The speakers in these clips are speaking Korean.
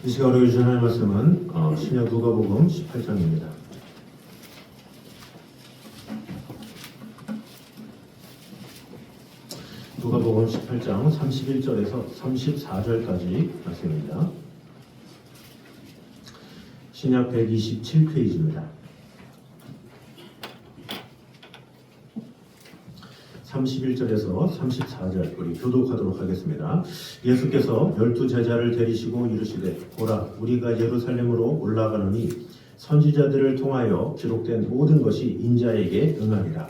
이 시간 우리가 주신 하나님의 말씀은 신약 누가복음 18장입니다. 누가복음 18장 31절에서 34절까지 말씀입니다. 신약 127페이지입니다. 31절에서 34절 우리 교독하도록 하겠습니다. 예수께서 12제자를 데리시고 이르시되 보라 우리가 예루살렘으로 올라가노니 선지자들을 통하여 기록된 모든 것이 인자에게 응하리라.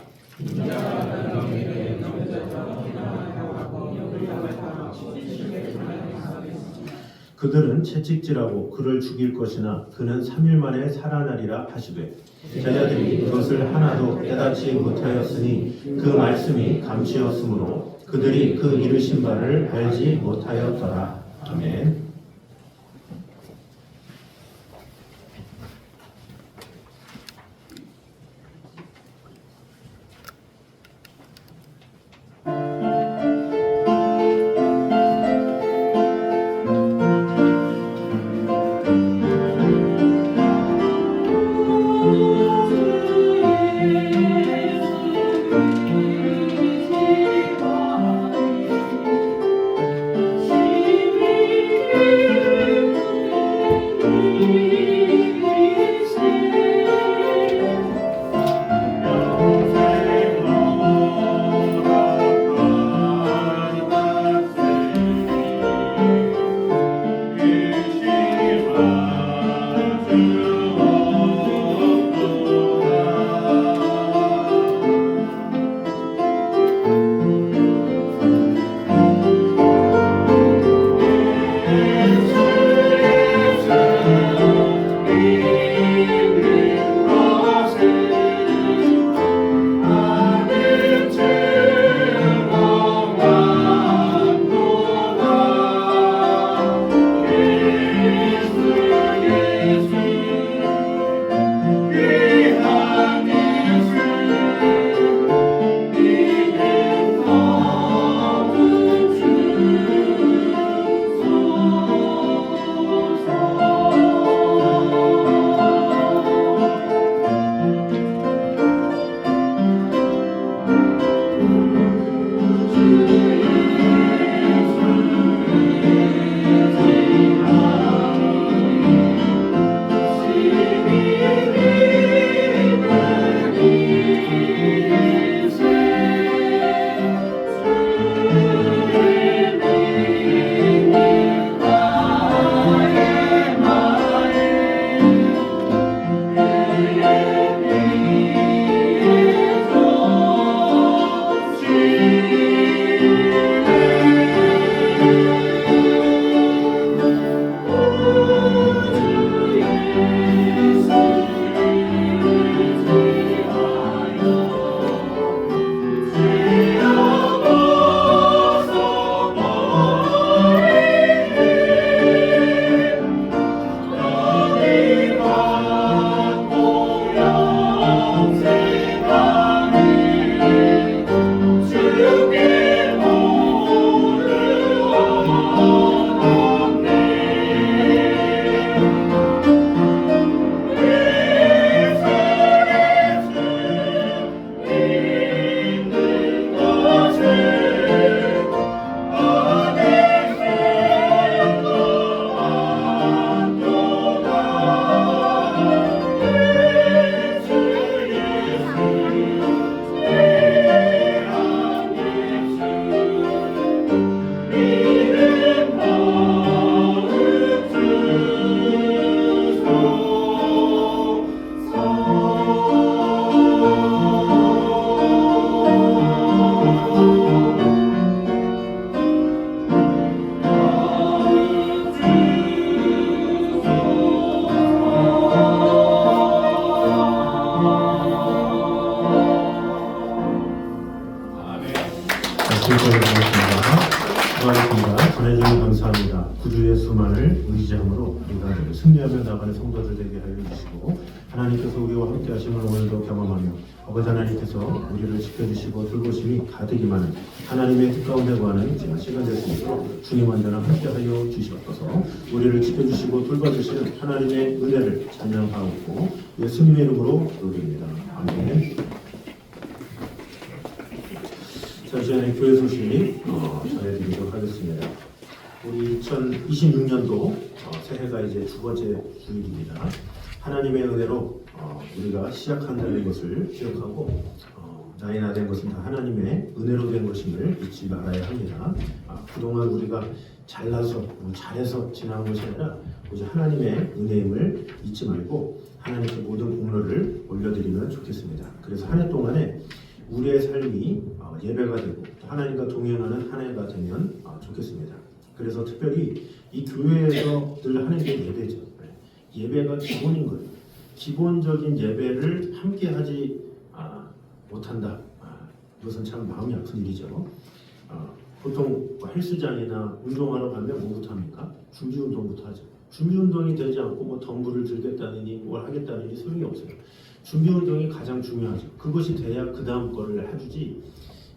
그들은 채찍질하고 그를 죽일 것이나 그는 3일 만에 살아나리라 하시되 제자들이 그것을 하나도 깨닫지 못하였으니 그 말씀이 감추었으므로 그들이 그 이르신 바를 알지 못하였더라. 아멘. 감사합니다. 구주 예수만을 의지함으로 우리가 승리하며 나가는 성도들 되게 하여 주시고 하나님께서 우리와 함께 하심을 오늘도 경험하며 아버지 하나님께서 우리를 지켜주시고 돌보심이 가득히 많은 하나님의 뜻 가운데 구하는 시간 될 수 있도록 주님 완전한 함께 하여 주시옵소서. 우리를 지켜주시고 돌봐주시는 하나님의 은혜를 찬양하고 예수님의 이름으로 기도드립니다. 아멘. 자, 시간에 교회 소식 전해드리도록 하겠습니다. 우리 2026년도 새해가 이제 두 번째 주일입니다. 하나님의 은혜로 우리가 시작한다는 것을 기억하고 나이 나 된 것은 다 하나님의 은혜로 된 것임을 잊지 말아야 합니다. 그동안 우리가 잘나서 잘해서 지나온 것이 아니라 오직 하나님의 은혜임을 잊지 말고 하나님께 모든 공로를 올려드리면 좋겠습니다. 그래서 한 해 동안에 우리의 삶이 예배가 되고 하나님과 동행하는 한 해가 되면 좋겠습니다. 그래서 특별히 이 교회에서 늘 하는 게 예배죠. 예배가 기본인 거예요. 기본적인 예배를 함께 하지 못한다. 이것은 참 마음이 아픈 일이죠. 보통 헬스장이나 운동하러 가면 뭐부터 합니까? 준비운동부터 하죠. 준비운동이 되지 않고 뭐 덤블을 들겠다느니 뭘 하겠다느니 소용이 없어요. 준비운동이 가장 중요하죠. 그것이 돼야 그 다음 거를 해주지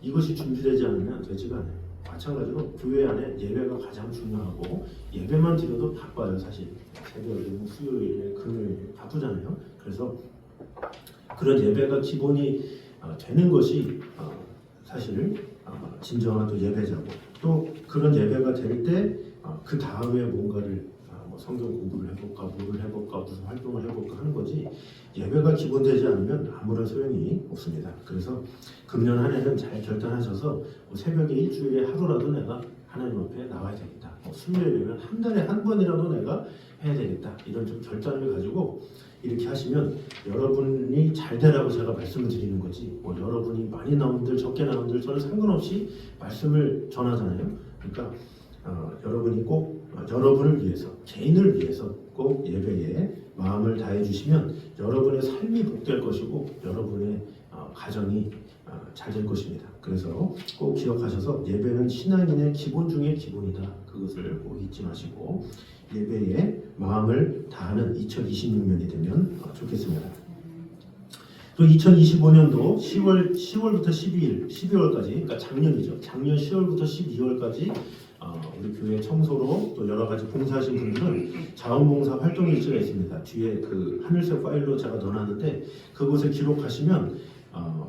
이것이 준비되지 않으면 되지가 않아요. 마찬가지로 교회 안에 예배가 가장 중요하고 예배만 드려도 바빠요. 사실 새벽에 수요일에 금요일에 바쁘잖아요. 그래서 그런 예배가 기본이 되는 것이 사실 진정한 또 예배자고 또 그런 예배가 될 때 그 다음에 뭔가를 성경 공부를 해볼까 뭐를 해볼까 무슨 활동을 해볼까 하는 거지 예배가 기본되지 않으면 아무런 소용이 없습니다. 그래서 금년 한 해는 잘 결단하셔서 새벽에 일주일에 하루라도 내가 하나님 앞에 나와야 되겠다. 수요일이면 한 달에 한 번이라도 내가 해야 되겠다. 이런 좀 결단을 가지고 이렇게 하시면 여러분이 잘 되라고 제가 말씀을 드리는 거지 여러분이 많이 나온들 적게 나온들 저는 상관없이 말씀을 전하잖아요. 그러니까 여러분이 꼭 여러분을 위해서 개인을 위해서 꼭 예배에 마음을 다해 주시면 여러분의 삶이 복될 것이고 여러분의 가정이 잘 될 것입니다. 그래서 꼭 기억하셔서 예배는 신앙인의 기본 중의 기본이다. 그것을 꼭 잊지 마시고 예배에 마음을 다하는 2026년이 되면 좋겠습니다. 또 2025년도 10월부터 12월까지 그러니까 작년이죠. 작년 10월부터 12월까지 우리 교회 청소로 또 여러 가지 봉사하신 분들은 자원봉사 활동 일지가 있습니다. 뒤에 그 하늘색 파일로 제가 넣어놨는데 그곳에 기록하시면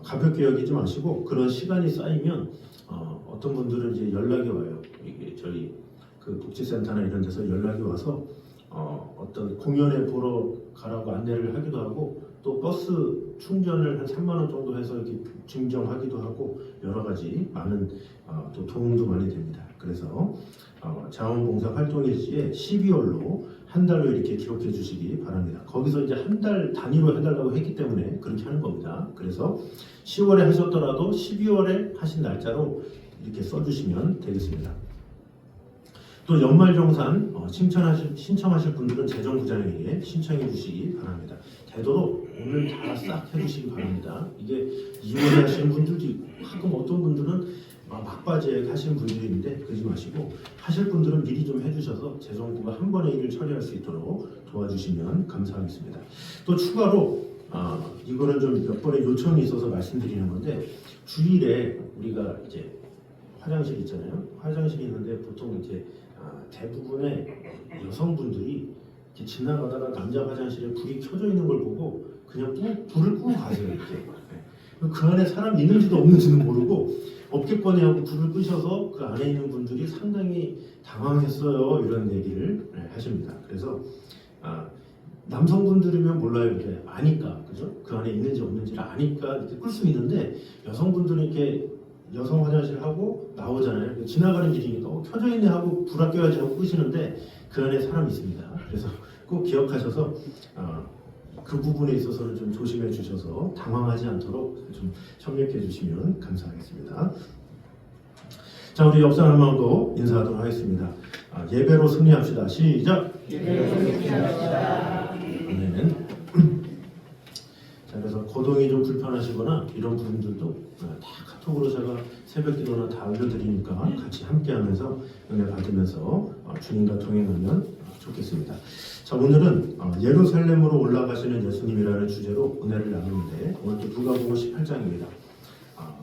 가볍게 여기지 마시고 그런 시간이 쌓이면 어떤 분들은 이제 연락이 와요. 이게 저희 그 복지센터나 이런 데서 연락이 와서 어떤 공연에 보러 가라고 안내를 하기도 하고 또 버스 충전을 한 3만 원 정도 해서 이렇게 증정하기도 하고 여러 가지 많은 또 도움도 많이 됩니다. 그래서 자원봉사 활동일지에 12월로 한 달로 이렇게 기록해 주시기 바랍니다. 거기서 이제 한 달 단위로 해달라고 했기 때문에 그렇게 하는 겁니다. 그래서 10월에 하셨더라도 12월에 하신 날짜로 이렇게 써주시면 되겠습니다. 또 연말정산 신청하실 분들은 재정부장에게 신청해 주시기 바랍니다. 되도록 오늘 다 싹 해주시기 바랍니다. 이게 2월에 하시는 분들도 있고 가끔 어떤 분들은 막바지에 하시는 분들이 있는데 그러지 마시고 하실 분들은 미리 좀 해주셔서 재정부가 한 번에 일을 처리할 수 있도록 도와주시면 감사하겠습니다. 또 추가로 이거는 좀 몇 번의 요청이 있어서 말씀드리는 건데 주일에 우리가 이제 화장실 있잖아요. 화장실이 있는데 보통 이제 대부분의 여성분들이 이렇게 지나가다가 남자 화장실에 불이 켜져 있는 걸 보고 그냥 불을 끄고 가세요. 이렇게. 그 안에 사람이 있는지도 없는지는 모르고 없겠거니 하고 불을 끄셔서 그 안에 있는 분들이 상당히 당황했어요. 이런 얘기를 하십니다. 그래서 남성분들이면 몰라요. 이렇게 아니까 그죠? 그 안에 있는지 없는지를 아니까 이렇게 끌 수 있는데 여성분들은 이렇게 여성 화장실 하고 나오잖아요. 지나가는 길이니까 켜져 있네 하고 불 아껴야지 하고 끄시는데 그 안에 사람이 있습니다. 그래서 꼭 기억하셔서 그 부분에 있어서는 좀 조심해 주셔서 당황하지 않도록 좀 협력해 주시면 감사하겠습니다. 자, 우리 옆사람 마음도 인사하도록 하겠습니다. 예배로 승리합시다. 시작! 예배로 승리합시다. 아멘. 자, 그래서 곧 거동이 좀 불편하시거나 이런 분들도 다 카톡으로 제가 새벽 기도나 다 올려드리니까 같이 함께하면서 은혜 받으면서 주님과 동행하면 좋겠습니다. 자, 오늘은 예루살렘으로 올라가시는 예수님이라는 주제로 은혜를 나누는데 오늘 또 누가복음 18장입니다.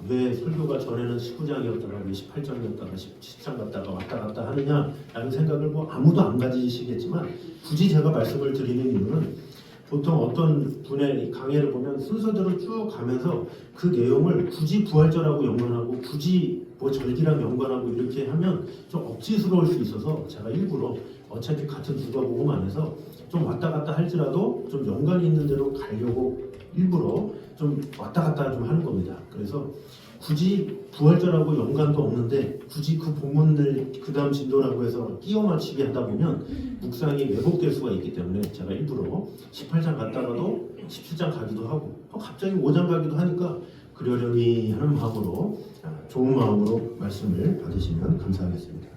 왜 설교가 전에는 19장이었다가 왜 18장이었다가 17장 갔다가 왔다 갔다 하느냐라는 생각을 뭐 아무도 안 가지시겠지만 굳이 제가 말씀을 드리는 이유는 보통 어떤 분의 강의를 보면 순서대로 쭉 가면서 그 내용을 굳이 부활절하고 연관하고 굳이 뭐 절기랑 연관하고 이렇게 하면 좀 억지스러울 수 있어서 제가 일부러 어차피 같은 누가복음 안에서 좀 왔다 갔다 할지라도 좀 연관이 있는 대로 가려고 일부러 좀 왔다 갔다 좀 하는 겁니다. 그래서 굳이 부활절하고 연관도 없는데 굳이 그 본문을 그 다음 진도라고 해서 끼워 맞추게 하다 보면 묵상이 왜곡될 수가 있기 때문에 제가 일부러 18장 갔다가도 17장 가기도 하고 또 갑자기 5장 가기도 하니까 그러려니 하는 마음으로 좋은 마음으로 말씀을 받으시면 감사하겠습니다.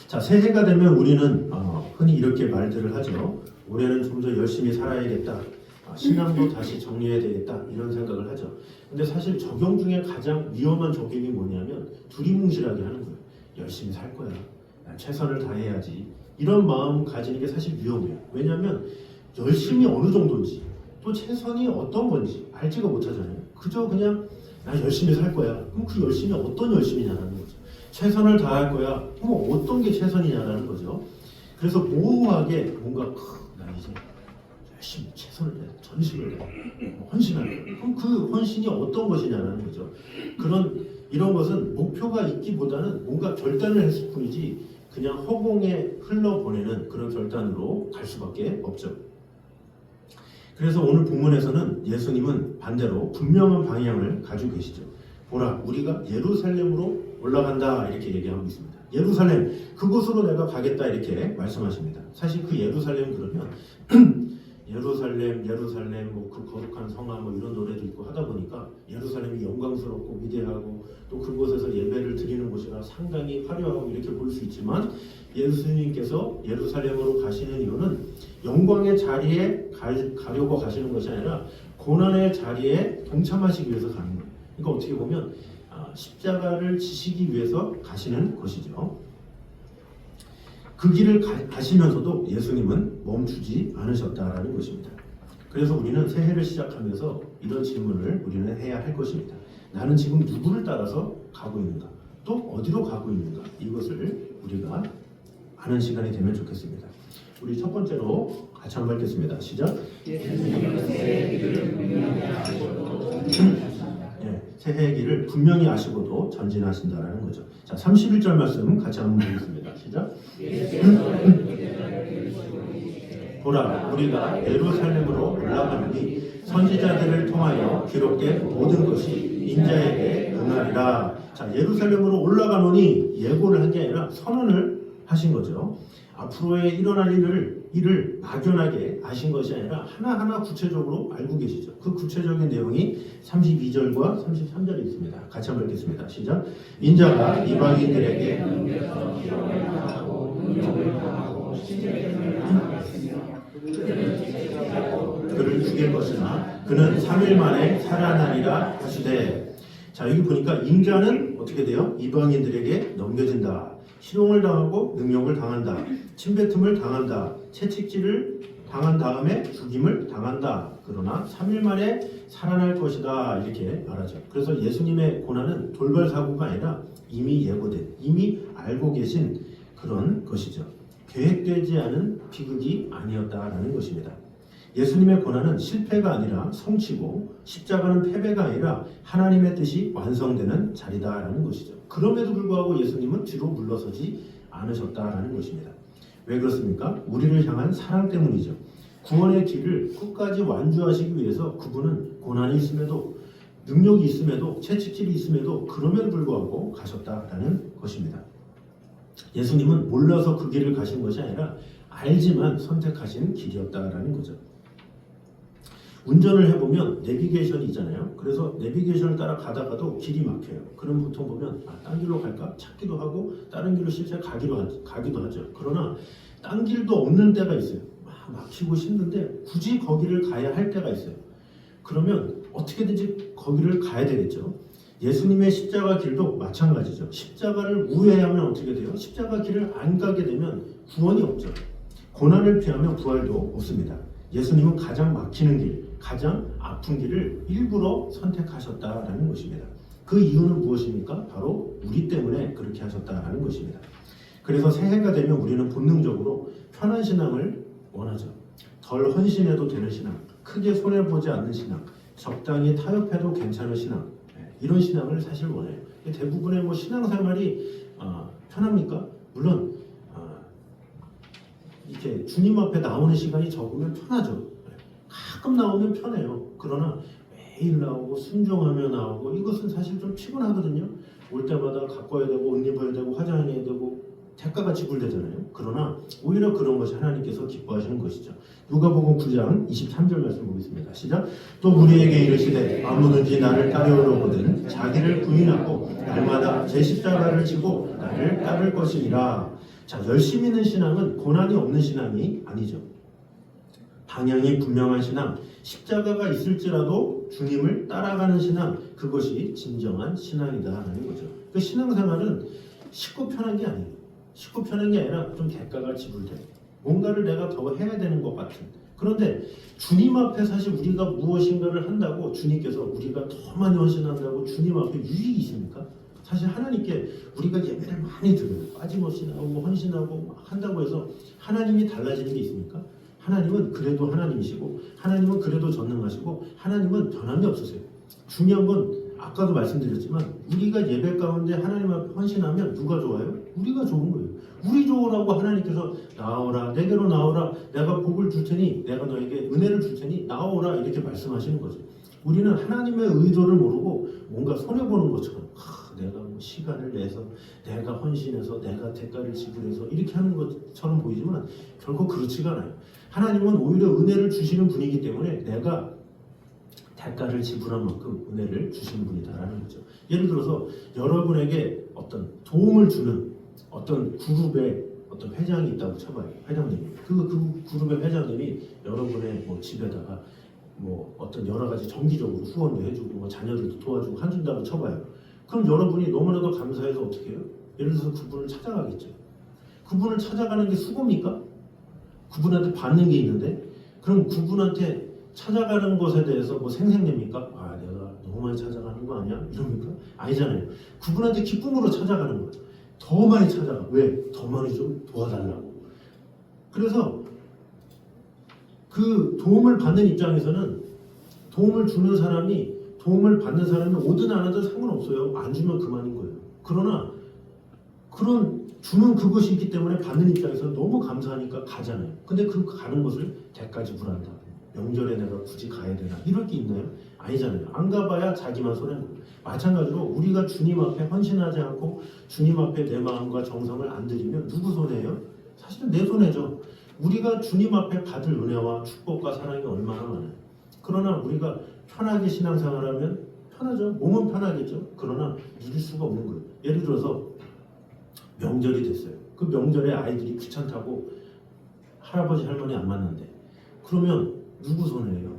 자, 새해가 되면 우리는 흔히 이렇게 말들을 하죠. 올해는 좀 더 열심히 살아야겠다. 신앙도 다시 정리해야 되겠다 이런 생각을 하죠. 근데 사실 적용 중에 가장 위험한 적용이 뭐냐면 두리뭉실하게 하는 거예요. 열심히 살 거야. 난 최선을 다해야지. 이런 마음 가지는 게 사실 위험해요. 왜냐하면 열심히 어느 정도인지 또 최선이 어떤 건지 알지가 못하잖아요. 그저 그냥 난 열심히 살 거야. 그럼 그 열심히 어떤 열심이냐라는 거죠. 최선을 다할 거야. 그럼 어떤 게 최선이냐라는 거죠. 그래서 모호하게 뭔가 난 이제 열심히 최선을 다해, 전심을 다해, 헌신할 거야. 그럼 그 헌신이 어떤 것이냐라는 거죠. 이런 것은 목표가 있기보다는 뭔가 결단을 했을 뿐이지 그냥 허공에 흘러보내는 그런 결단으로 갈 수밖에 없죠. 그래서 오늘 본문에서는 예수님은 반대로 분명한 방향을 가지고 계시죠. 보라, 우리가 예루살렘으로 올라간다 이렇게 얘기하고 있습니다. 예루살렘, 그곳으로 내가 가겠다 이렇게 말씀하십니다. 사실 그 예루살렘 그러면 예루살렘 뭐 그 거룩한 성화 뭐 이런 노래도 있고 하다 보니까 예루살렘이 영광스럽고 위대하고 또 그곳에서 예배를 드리는 곳이라 상당히 화려하고 이렇게 볼 수 있지만 예수님께서 예루살렘으로 가시는 이유는 영광의 자리에 가려고 가시는 것이 아니라 고난의 자리에 동참하시기 위해서 가는 거예요. 그러니까 어떻게 보면 십자가를 지시기 위해서 가시는 것이죠. 그 길을 가시면서도 예수님은 멈추지 않으셨다라는 것입니다. 그래서 우리는 새해를 시작하면서 이런 질문을 우리는 해야 할 것입니다. 나는 지금 누구를 따라서 가고 있는가? 또 어디로 가고 있는가? 이것을 우리가 아는 시간이 되면 좋겠습니다. 우리 첫 번째로 같이 한번 읽겠습니다. 시작. 새해의 길을 분명히 아시고도 전진하신다라는 거죠. 자, 31절 말씀 같이 한번 보겠습니다. 시작. 보라, 우리가 예루살렘으로 올라가느니 선지자들을 통하여 기록된 모든 것이 인자에게 응하리라. 자, 예루살렘으로 올라가노니 예고를 한 게 아니라 선언을 하신 거죠. 앞으로의 일어날 일을 막연하게 아신 것이 아니라 하나하나 구체적으로 알고 계시죠. 그 구체적인 내용이 32절과 33절에 있습니다. 같이 한번 읽겠습니다. 시작. 인자가 이방인들에게 그를 죽일 것이나 그는 3일 만에 살아나리라 하시되. 자, 여기 보니까 인자는 어떻게 돼요? 이방인들에게 넘겨진다. 실용을 당하고 능욕을 당한다. 침뱉음을 당한다. 채찍질을 당한 다음에 죽임을 당한다. 그러나 3일 만에 살아날 것이다. 이렇게 말하죠. 그래서 예수님의 고난은 돌발 사고가 아니라 이미 예고된, 이미 알고 계신 그런 것이죠. 계획되지 않은 비극이 아니었다라는 것입니다. 예수님의 고난은 실패가 아니라 성취고 십자가는 패배가 아니라 하나님의 뜻이 완성되는 자리다라는 것이죠. 그럼에도 불구하고 예수님은 뒤로 물러서지 않으셨다라는 것입니다. 왜 그렇습니까? 우리를 향한 사랑 때문이죠. 구원의 길을 끝까지 완주하시기 위해서 그분은 고난이 있음에도 능력이 있음에도 채찍질이 있음에도 그럼에도 불구하고 가셨다라는 것입니다. 예수님은 몰라서 그 길을 가신 것이 아니라 알지만 선택하신 길이었다라는 거죠. 운전을 해보면 내비게이션이 있잖아요. 그래서 내비게이션을 따라 가다가도 길이 막혀요. 그럼 보통 보면 딴 길로 갈까 찾기도 하고 다른 길로 실제 가기도 하죠. 그러나 딴 길도 없는 때가 있어요. 막히고 힘든데 굳이 거기를 가야 할 때가 있어요. 그러면 어떻게든지 거기를 가야 되겠죠. 예수님의 십자가 길도 마찬가지죠. 십자가를 우회하면 어떻게 돼요? 십자가 길을 안 가게 되면 구원이 없죠. 고난을 피하면 부활도 없습니다. 예수님은 가장 막히는 길, 가장 아픈 길을 일부러 선택하셨다라는 것입니다. 그 이유는 무엇입니까? 바로 우리 때문에 그렇게 하셨다라는 것입니다. 그래서 새해가 되면 우리는 본능적으로 편한 신앙을 원하죠. 덜 헌신해도 되는 신앙, 크게 손해보지 않는 신앙, 적당히 타협해도 괜찮은 신앙, 이런 신앙을 사실 원해요. 대부분의 신앙생활이 편합니까? 물론 이렇게 주님 앞에 나오는 시간이 적으면 편하죠. 가끔 나오면 편해요. 그러나 매일 나오고 순종하며 나오고 이것은 사실 좀 피곤하거든요. 올 때마다 갖고 와야 되고 옷 입어야 되고 화장해야 되고 대가가 지불되잖아요. 그러나 오히려 그런 것이 하나님께서 기뻐하시는 것이죠. 누가복음 9장 23절 말씀 보겠습니다. 시작. 또 우리에게 이르시되 아무든지 나를 따르려거든 자기를 부인하고 날마다 제 십자가를 지고 나를 따를 것이니라. 자, 열심히 있는 신앙은 고난이 없는 신앙이 아니죠. 방향이 분명한 신앙, 십자가가 있을지라도 주님을 따라가는 신앙, 그것이 진정한 신앙이다라는 거죠. 그 신앙생활은 쉽고 편한 게 아니에요. 쉽고 편한 게 아니라 좀 대가가 지불돼요. 뭔가를 내가 더 해야 되는 것 같은. 그런데 주님 앞에 사실 우리가 무엇인가를 한다고 주님께서 우리가 더 많이 헌신한다고 주님 앞에 유익이 있습니까? 사실 하나님께 우리가 예배를 많이 드려요. 빠짐없이 나오고 헌신하고 막 한다고 해서 하나님이 달라지는 게 있습니까? 하나님은 그래도 하나님이시고 하나님은 그래도 전능하시고 하나님은 변함이 없으세요. 중요한 건 아까도 말씀드렸지만 우리가 예배 가운데 하나님 앞에 헌신하면 누가 좋아요? 우리가 좋은 거예요. 우리 좋으라고 하나님께서 나오라, 내게로 나오라, 내가 복을 줄 테니, 내가 너에게 은혜를 줄 테니 나오라 이렇게 말씀하시는 거죠. 우리는 하나님의 의도를 모르고 뭔가 손해보는 것처럼 내가 시간을 내서 내가 헌신해서 내가 대가를 지불해서 이렇게 하는 것처럼 보이지만 결코 그렇지가 않아요. 하나님은 오히려 은혜를 주시는 분이기 때문에 내가 대가를 지불한 만큼 은혜를 주시는 분이다라는 거죠. 예를 들어서 여러분에게 어떤 도움을 주는 어떤 그룹의 어떤 회장이 있다고 쳐봐요. 회장님이. 그 그룹의 회장님이 여러분의 집에다가 어떤 여러 가지 정기적으로 후원도 해주고 자녀들도 도와주고 해준다고 쳐봐요. 그럼 여러분이 너무나도 감사해서 어떻게 해요? 예를 들어서 그분을 찾아가겠죠. 그분을 찾아가는 게 수고입니까? 그분한테 받는 게 있는데 그럼 그분한테 찾아가는 것에 대해서 생색냅니까? 내가 너무 많이 찾아가는 거 아니야? 이럽니까? 아니잖아요. 그분한테 기쁨으로 찾아가는 거예요. 더 많이 찾아가. 왜? 더 많이 좀 도와달라고. 그래서 그 도움을 받는 입장에서는 도움을 주는 사람이 도움을 받는 사람이 오든 안 하든 상관없어요. 안 주면 그만인 거예요. 그러나 그런 주는 그것이 있기 때문에 받는 입장에서는 너무 감사하니까 가잖아요. 근데 그 가는 것을 대가 지불한다. 명절에 내가 굳이 가야 되나? 이럴 게 있나요? 아니잖아요. 안 가봐야 자기만 손해는 거예요. 마찬가지로 우리가 주님 앞에 헌신하지 않고 주님 앞에 내 마음과 정성을 안 드리면 누구 손해예요? 사실은 내 손해죠. 우리가 주님 앞에 받을 은혜와 축복과 사랑이 얼마나 많아요. 그러나 우리가 편하게 신앙생활하면 편하죠. 몸은 편하겠죠. 그러나 누릴 수가 없는 거예요. 예를 들어서 명절이 됐어요. 그 명절에 아이들이 귀찮다고 할아버지 할머니 안 만난대. 그러면 누구 손해예요?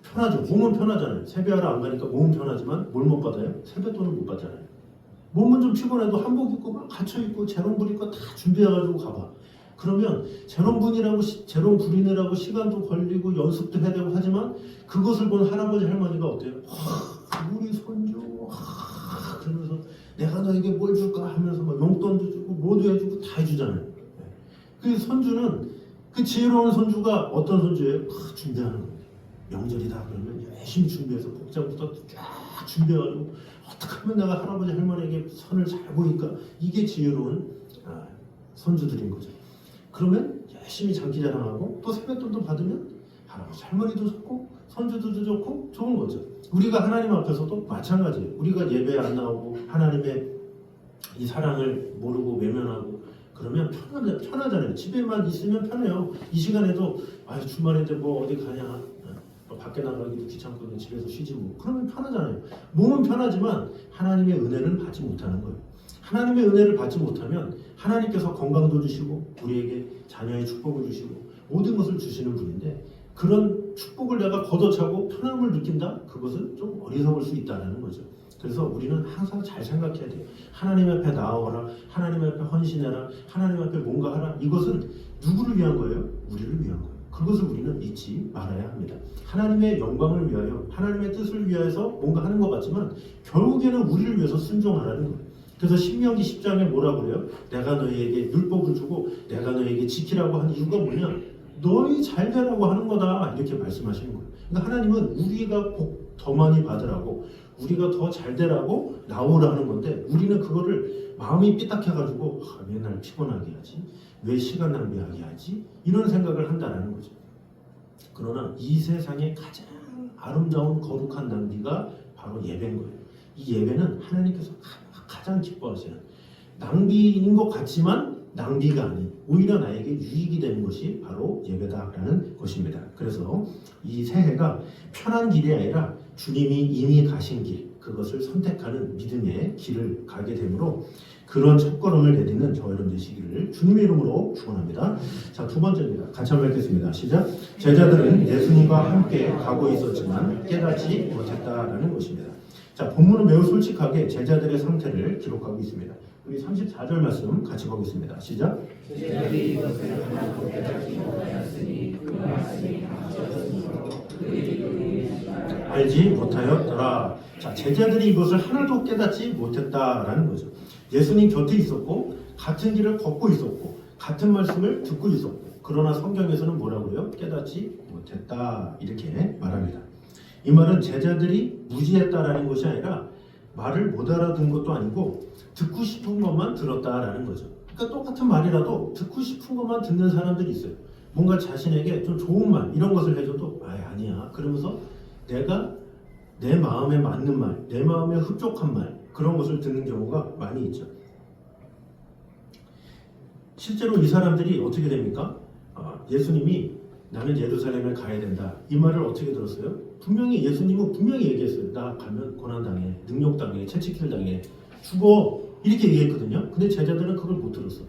편하죠. 몸은 편하잖아요. 세배하러 안 가니까 몸은 편하지만 뭘 못 받아요? 세뱃돈을 못 받잖아요. 몸은 좀 피곤해도 한복 입고 막 갇혀 입고 재롱 부릴 거 다 준비해가지고 가봐. 그러면 재롱 부리느라고 시간도 걸리고 연습도 해야 되고 하지만 그것을 본 할아버지 할머니가 어때요? 우리 손주 그러면서 내가 너에게 뭘 줄까 하면서 막 용돈도 주고 뭐도 해주고 다 해주잖아요. 그 손주는 그 지혜로운 손주가 어떤 손주예요? 준비하는 거예요. 명절이다 그러면 열심히 준비해서 복장부터 쫙 준비해가지고 어떻게 하면 내가 할아버지 할머니에게 선을 잘 보일까? 이게 지혜로운 손주들인 거죠. 그러면 열심히 장기 자랑하고 또 세뱃돈도 받으면 할아버지 할머니도 좋고 손주들도 좋고 좋은 거죠. 우리가 하나님 앞에서도 마찬가지예요. 우리가 예배에 안 나오고 하나님의 이 사랑을 모르고 외면하고 그러면 편하잖아요. 집에만 있으면 편해요. 이 시간에도 주말인데 어디 가냐, 밖에 나가기도 귀찮거든요. 집에서 쉬지 뭐. 그러면 편하잖아요. 몸은 편하지만 하나님의 은혜를 받지 못하는 거예요. 하나님의 은혜를 받지 못하면 하나님께서 건강도 주시고 우리에게 자녀의 축복을 주시고 모든 것을 주시는 분인데 그런 축복을 내가 걷어차고 편함을 느낀다? 그것은 좀 어리석을 수 있다는 거죠. 그래서 우리는 항상 잘 생각해야 돼요. 하나님 앞에 나아오라, 하나님 앞에 헌신해라, 하나님 앞에 뭔가 하라. 이것은 누구를 위한 거예요? 우리를 위한 거예요. 그것을 우리는 잊지 말아야 합니다. 하나님의 영광을 위하여, 하나님의 뜻을 위해서 뭔가 하는 것 같지만 결국에는 우리를 위해서 순종하라는 거예요. 그래서 신명기 10장에 뭐라고 그래요? 내가 너희에게 율법을 주고 내가 너희에게 지키라고 한 이유가 뭐냐? 너희 잘 되라고 하는 거다, 이렇게 말씀하시는 거예요. 그러니까 하나님은 우리가 복 더 많이 받으라고, 우리가 더 잘 되라고 나오라 하는 건데, 우리는 그거를 마음이 삐딱해가지고 맨날 피곤하게 하지, 왜 시간 낭비하게 하지, 이런 생각을 한다는 거죠. 그러나 이 세상에 가장 아름다운 거룩한 낭비가 바로 예배인 거예요. 이 예배는 하나님께서 가장 기뻐하시는, 낭비인 것 같지만 낭비가 아닌, 오히려 나에게 유익이 되는 것이 바로 예배다라는 것입니다. 그래서 이 새해가 편한 길이 아니라 주님이 이미 가신 길, 그것을 선택하는 믿음의 길을 가게 되므로 그런 첫걸음을 내딛는 저 여러분 되시기를 주님의 이름으로 축원합니다. 자, 두 번째입니다. 같이 한번 읽겠습니다. 시작. 제자들은 예수님과 함께 가고 있었지만 깨닫지 못했다라는 것입니다. 자, 본문은 매우 솔직하게 제자들의 상태를 기록하고 있습니다. 우리 34절 말씀 같이 보겠습니다. 시작. 제자들이 이것을 하나도 깨닫지 못하였으니 그 말씀이 알지 못하였더라. 자, 제자들이 이것을 하나도 깨닫지 못했다라는 거죠. 예수님 곁에 있었고 같은 길을 걷고 있었고 같은 말씀을 듣고 있었고, 그러나 성경에서는 뭐라고 해요? 깨닫지 못했다, 이렇게 말합니다. 이 말은 제자들이 무지했다라는 것이 아니라 말을 못 알아듣는 것도 아니고 듣고 싶은 것만 들었다라는 거죠. 그러니까 똑같은 말이라도 듣고 싶은 것만 듣는 사람들이 있어요. 뭔가 자신에게 좀 좋은 말, 이런 것을 해줘도 아니야, 그러면서 내가 내 마음에 맞는 말, 내 마음에 흡족한 말, 그런 것을 듣는 경우가 많이 있죠. 실제로 이 사람들이 어떻게 됩니까? 예수님이 나는 예루살렘에 가야 된다, 이 말을 어떻게 들었어요? 분명히 예수님은 분명히 얘기했어요. 나 가면 고난당해, 능욕당해, 채찍질 당해, 죽어, 이렇게 얘기했거든요. 근데 제자들은 그걸 못 들었어.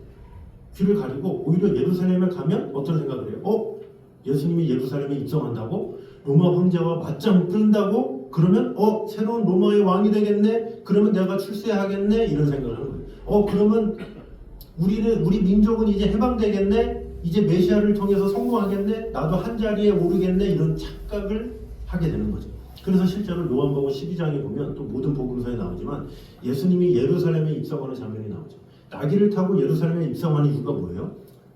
귀를 가리고 오히려 예루살렘에 가면 어떤 생각을 해요? 예수님이 예루살렘에 입성한다고? 로마 황제와 맞짱 뜬다고? 그러면 새로운 로마의 왕이 되겠네? 그러면 내가 출세하겠네? 이런 생각을 하는 거예요. 그러면 우리 민족은 이제 해방되겠네? 이제 메시아를 통해서 성공하겠네? 나도 한 자리에 오르겠네? 이런 착각을 하게 되는 거죠. 그래서 실제로 요한복음 12장에 보면, 또 모든 복음서에 나오지만 예수님이 예루살렘에 입성하는 장면이 나오죠. 나귀를 타고 예루살렘에 입성하는 이유가 뭐예요?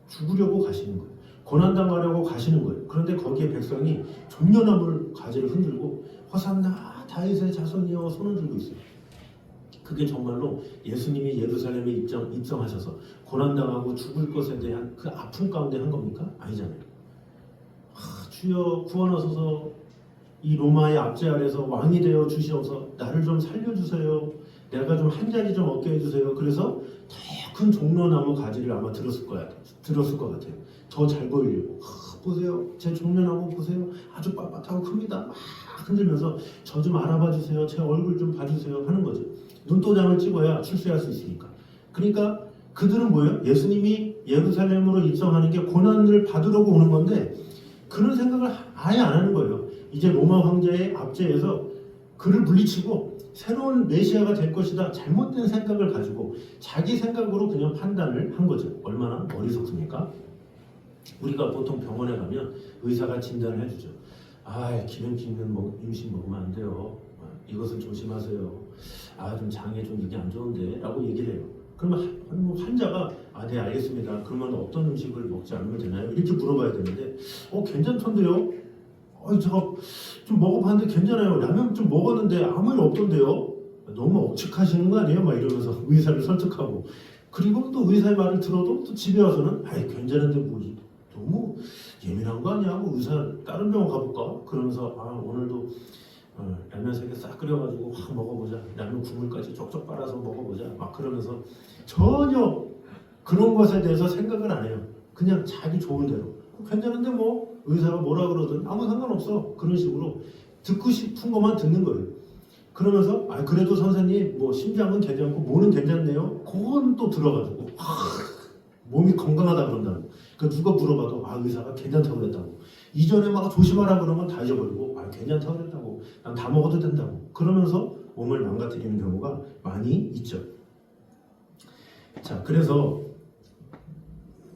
죽으려고 가시는 거예요. 고난당하려고 가시는 거예요. 그런데 거기에 백성이 종려나무 가지를 흔들고 호산나 다윗의 자손이여 손을 들고 있어요. 그게 정말로 예수님이 예루살렘에 입성하셔서 고난당하고 죽을 것에 대한 그 아픔 가운데 한 겁니까? 아니잖아요. 주여 구원하소서, 이 로마의 압제 아래서 왕이 되어 주시옵소서, 나를 좀 살려주세요, 내가 좀 한 자리 좀 얻게 해주세요. 그래서 더 큰 종려나무 가지를 아마 들었을 것 같아요. 더 잘 보이려고. 보세요, 제 종려나무 보세요, 아주 빳빳하고 큽니다. 막 흔들면서 저 좀 알아봐 주세요, 제 얼굴 좀 봐주세요 하는 거죠. 눈도장을 찍어야 출세할 수 있으니까. 그러니까 그들은 뭐예요? 예수님이 예루살렘으로 입성하는 게 고난을 받으려고 오는 건데 그런 생각을 아예 안 하는 거예요. 이제 로마 황제의 압제에서 그를 물리치고 새로운 메시아가 될 것이다, 잘못된 생각을 가지고 자기 생각으로 그냥 판단을 한 거죠. 얼마나 어리석습니까? 우리가 보통 병원에 가면 의사가 진단을 해주죠. 기름기 있는 음식 먹으면 안 돼요, 이것을 조심하세요, 좀 장에 좀 이게 안 좋은데 라고 얘기를 해요. 그러면 환자가 네 알겠습니다, 그러면 어떤 음식을 먹지 않으면 되나요? 이렇게 물어봐야 되는데 괜찮던데요? 제가 좀 먹어봤는데 괜찮아요, 라면 좀 먹었는데 아무 일 없던데요? 너무 억측하시는 거 아니에요? 막 이러면서 의사를 설득하고, 그리고 또 의사의 말을 들어도 또 집에 와서는 괜찮은데 뭐지, 너무 예민한 거 아니야? 의사 다른 병원 가볼까? 그러면서 오늘도 라면 3개 싹 끓여가지고 확 먹어보자, 라면 국물까지 쪽쪽 빨아서 먹어보자, 막 그러면서 전혀 그런 것에 대해서 생각을 안 해요. 그냥 자기 좋은 대로 괜찮은데 뭐 의사가 뭐라 그러든 아무 상관없어, 그런 식으로 듣고 싶은 것만 듣는 거예요. 그러면서 그래도 선생님 뭐 심장은 괜찮고 뭐는 괜찮네요, 그건 또 들어가지고 몸이 건강하다 그런다고. 누가 물어봐도 의사가 괜찮다고 그랬다고. 이전에 막 조심하라 그러면 다 잊어버리고 괜찮다고 그랬다고 난 다 먹어도 된다고 그러면서 몸을 망가뜨리는 경우가 많이 있죠. 자, 그래서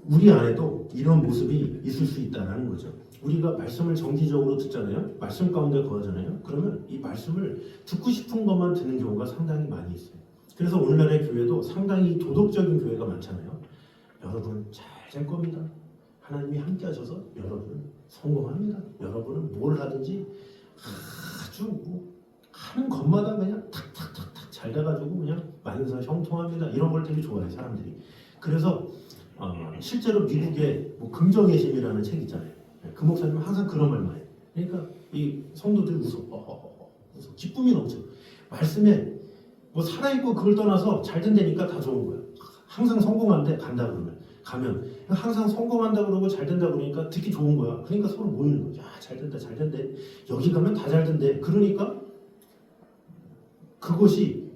우리 안에도 이런 모습이 있을 수 있다는 거죠. 우리가 말씀을 정기적으로 듣잖아요. 말씀 가운데 거하잖아요. 그러면 이 말씀을 듣고 싶은 것만 듣는 경우가 상당히 많이 있어요. 그래서 오늘날의 교회도 상당히 도덕적인 교회가 많잖아요. 여러분 잘 될 겁니다. 하나님이 함께 하셔서 여러분은 성공합니다. 여러분은 뭘 하든지 아주 하는 것마다 그냥 탁탁탁탁 잘 돼가지고 그냥 만사 형통합니다. 이런 걸 되게 좋아해요, 사람들이. 그래서 실제로 미국에 긍정의 힘이라는 책 있잖아요. 그 목사님은 항상 그런 말만 해요. 그러니까 이 성도들이 웃어. 기쁨이 넘쳐. 말씀에 살아있고 그걸 떠나서 잘 된다니까 다 좋은 거야. 항상 성공한대 간다 그러면 가면 항상 성공한다 그러고 잘 된다 그러니까 듣기 좋은 거야. 그러니까 서로 모이는 거야. 잘 된다 잘 된대. 여기 가면 다 잘 된대. 그러니까 그것이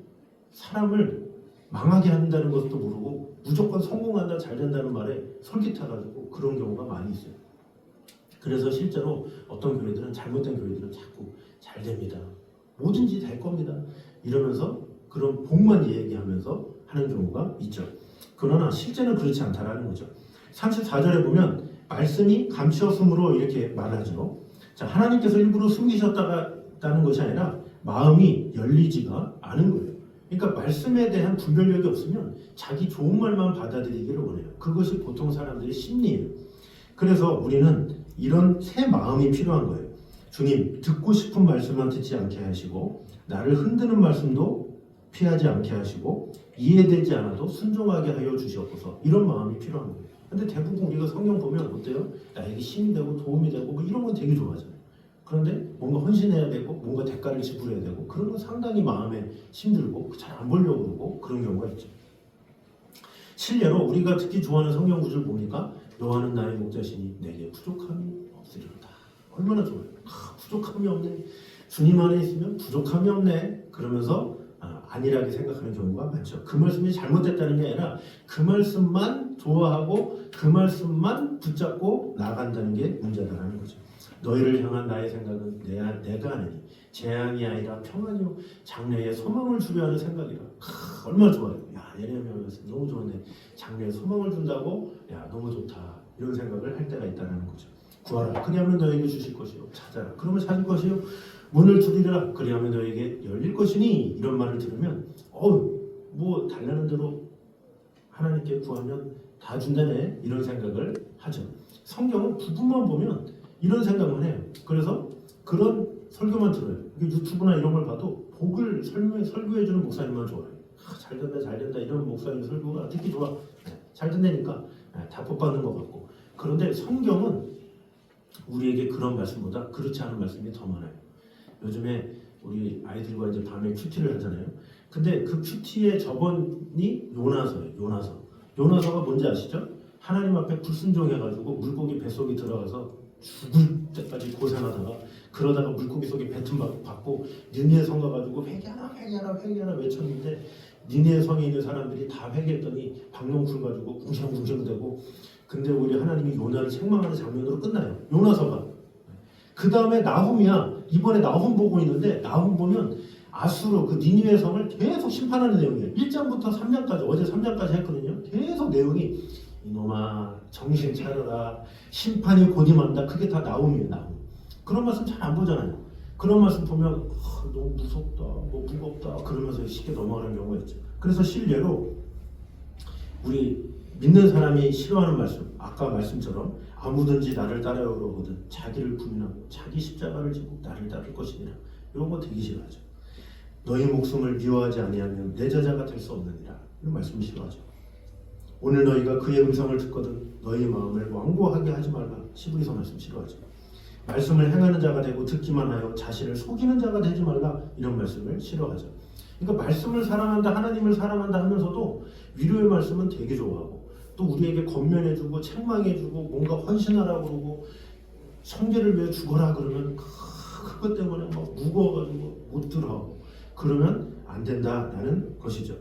사람을 망하게 한다는 것도 모르고 무조건 성공한다 잘 된다는 말에 솔깃해가지고 그런 경우가 많이 있어요. 그래서 실제로 어떤 교회들은 잘못된 교회들은 자꾸 잘 됩니다. 뭐든지 될 겁니다. 이러면서 그런 복만 얘기하면서 하는 경우가 있죠. 그러나 실제는 그렇지 않다라는 거죠. 34절에 보면 말씀이 감추었으므로 이렇게 말하죠. 자, 하나님께서 일부러 숨기셨다는 것이 아니라 마음이 열리지가 않은 거예요. 그러니까 말씀에 대한 분별력이 없으면 자기 좋은 말만 받아들이기를 원해요. 그것이 보통 사람들의 심리예요. 그래서 우리는 이런 새 마음이 필요한 거예요. 주님, 듣고 싶은 말씀만 듣지 않게 하시고 나를 흔드는 말씀도 피하지 않게 하시고 이해되지 않아도 순종하게 하여 주시옵소서. 이런 마음이 필요한 거예요. 근데 대부분 우리가 성경 보면 어때요? 나에게 힘이 되고 도움이 되고 이런 건 되게 좋아하잖아요. 그런데 뭔가 헌신해야 되고 뭔가 대가를 지불해야 되고 그런 건 상당히 마음에 힘들고 잘 안 보려고 그러고 그런 경우가 있죠. 실례로 우리가 특히 좋아하는 성경 구절 보니까 여호와는 나의 목자시니 내게 부족함이 없으리로다. 얼마나 좋아요. 부족함이 없네. 주님 안에 있으면 부족함이 없네. 그러면서 안일하게 생각하는 경우가 많죠. 그 말씀이 잘못됐다는 게 아니라 그 말씀만 좋아하고 그 말씀만 붙잡고 나간다는 게 문제다라는 거죠. 너희를 향한 나의 생각은 내가 아니니 재앙이 아니라 평안이요 장래에 소망을 주려 하는 생각이라. 얼마나 좋아요. 야, 예레미야 말씀 너무 좋네. 장래에 소망을 준다고 야 너무 좋다. 이런 생각을 할 때가 있다는 거죠. 구하라 그리하면 너에게 주실 것이요 찾아라 그러면 찾을 것이요 문을 두드리라 그리하면 너에게 열릴 것이니. 이런 말을 들으면 뭐 달라는 대로 하나님께 구하면 다 준다네 이런 생각을 하죠. 성경은 부분만 보면 이런 생각만 해요. 그래서 그런 설교만 들어요. 유튜브나 이런 걸 봐도 복을 설교해주는 목사님만 좋아해요. 잘 된다 이런 목사님 설교가 듣기 좋아. 잘 된다니까 다 복 받는 것 같고. 그런데 성경은 우리에게 그런 말씀보다 그렇지 않은 말씀이 더 많아요. 요즘에 우리 아이들과 이제 밤에 큐티를 하잖아요. 근데 그 큐티의 저번이 요나서예요. 요나서가 뭔지 아시죠? 하나님 앞에 불순종해가지고 물고기 뱃속에 들어가서 죽을 때까지 고생하다가 그러다가 물고기 속에 뱉음 받고 니느웨 성 가가지고 회개하라 외쳤는데 니느웨 성에 있는 사람들이 다 회개했더니 박농쿨 가지고 궁시렁궁시렁대고. 근데 우리 하나님이 요나를 책망하는 장면으로 끝나요. 요나서가. 그 다음에 나훔이야. 이번에 나훔 보고 있는데 나훔 보면 아수르 그 니느웨 성을 계속 심판하는 내용이에요. 1장부터 3장까지 어제 3장까지 했거든요. 계속 내용이 이놈아 정신 차려라 심판이 곧 임한다. 그게 다 나훔이에요. 나훔. 그런 말씀 잘 안 보잖아요. 그런 말씀 보면 너무 무섭다 무겁다 그러면서 쉽게 넘어가는 경우가 있죠. 그래서 실례로 우리 믿는 사람이 싫어하는 말씀 아까 말씀처럼 아무든지 나를 따라오거든 자기를 부인하고 자기 십자가를 지고 나를 따를 것이니라. 이런 거 되게 싫어하죠. 너희 목숨을 미워하지 아니하면 내 제자가 될 수 없느니라. 이런 말씀을 싫어하죠. 오늘 너희가 그의 음성을 듣거든 너희 마음을 완고하게 하지 말라. 시브리서 말씀 싫어하죠. 말씀을 행하는 자가 되고 듣기만 하여 자신을 속이는 자가 되지 말라. 이런 말씀을 싫어하죠. 그러니까 말씀을 사랑한다 하나님을 사랑한다 하면서도 위로의 말씀은 되게 좋아하고 또 우리에게 권면해주고 책망해주고 뭔가 헌신하라고 그러고 성계를 위해 죽어라 그러면 그것 때문에 막 무거워가지고 못 들어. 그러면 안 된다라는 것이죠.